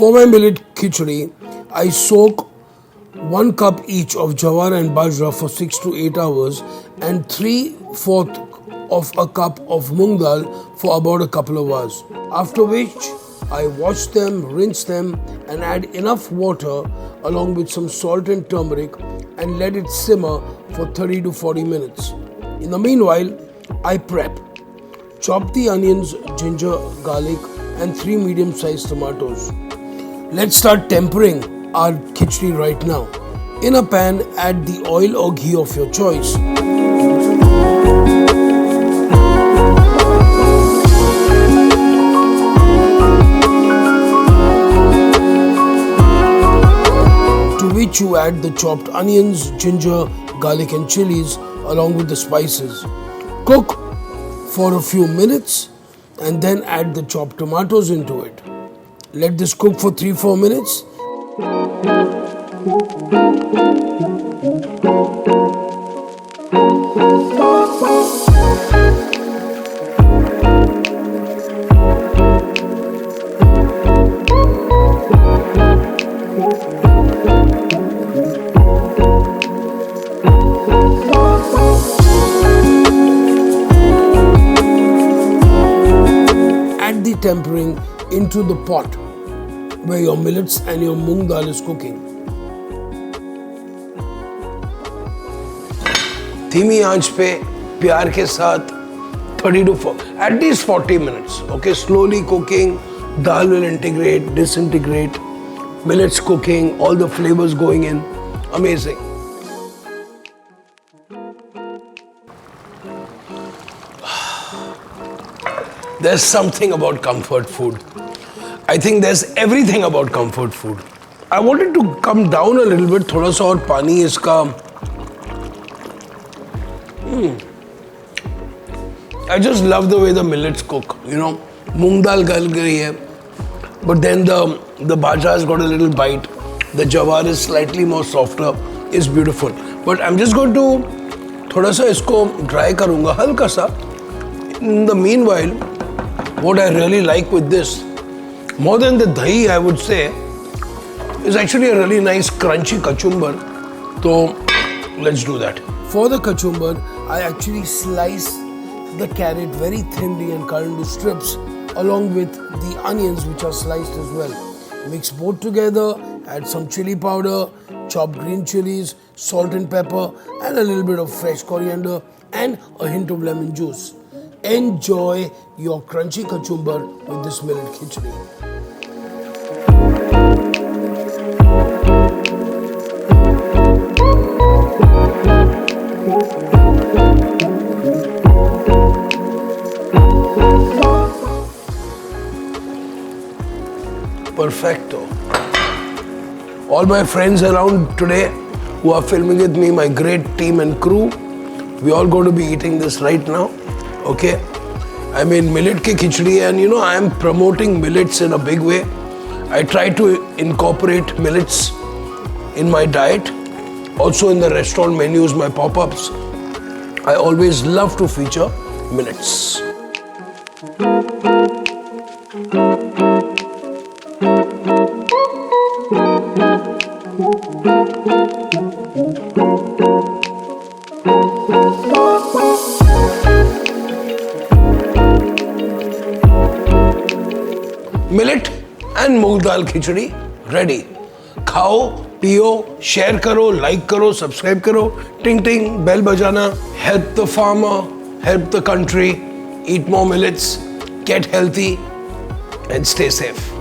For my millet khichdi, I soak 1 cup each of Jowar and Bajra for 6 to 8 hours and 3/4 of a cup of Moong Dal for about a couple of hours. After which, I wash them, rinse them and add enough water along with some salt and turmeric and let it simmer for 30 to 40 minutes. In the meanwhile, I prep. Chop the onions, ginger, garlic and 3 medium-sized tomatoes. Let's start tempering our khichdi right now. In a pan, add the oil or ghee of your choice. To which you add the chopped onions, ginger, garlic and chilies along with the spices. Cook for a few minutes and then add the chopped tomatoes into it. Let this cook for 3-4 minutes. Add the tempering into the pot where your millets and your moong dal is cooking. धीमी आंच पे प्यार के साथ 30 to 40, at least 40 minutes. Okay, slowly cooking, dal will integrate, disintegrate, millets cooking, all the flavors going in. Amazing. There's something about comfort food. I think there's everything about comfort food. I wanted to come down a little bit, थोड़ा सा और पानी इसका. I just love the way the millets cook. You know, moong dal gal gayi hai, but then the bajra has got a little bite. The jawar is slightly more softer. It's beautiful. But I'm just going to थोड़ा सा इसको dry करूँगा हल्का सा. In the meanwhile, what I really like with this, more than the dahi, I would say, is actually a really nice crunchy kachumbar. So let's do that. For the kachumbar, I actually slice the carrot very thinly and cut into strips along with the onions which are sliced as well. Mix both together, add some chili powder, chopped green chilies, salt and pepper and a little bit of fresh coriander and a hint of lemon juice. Enjoy your crunchy kachumbar with this millet khichdi. Perfecto. All my friends around today who are filming with me, my great team and crew, we all going to be eating this right now. Okay, I mean millet ki khichdi, and you know I am promoting millets in a big way. I try to incorporate millets in my diet, also in the restaurant menus, my pop-ups. I always love to feature millets. Millet and moong dal khichdi ready. खाओ, पियो, share करो, like करो, subscribe करो, टिंग टिंग, bell बजाना. Help the farmer, help the country, eat more millets, get healthy and stay safe.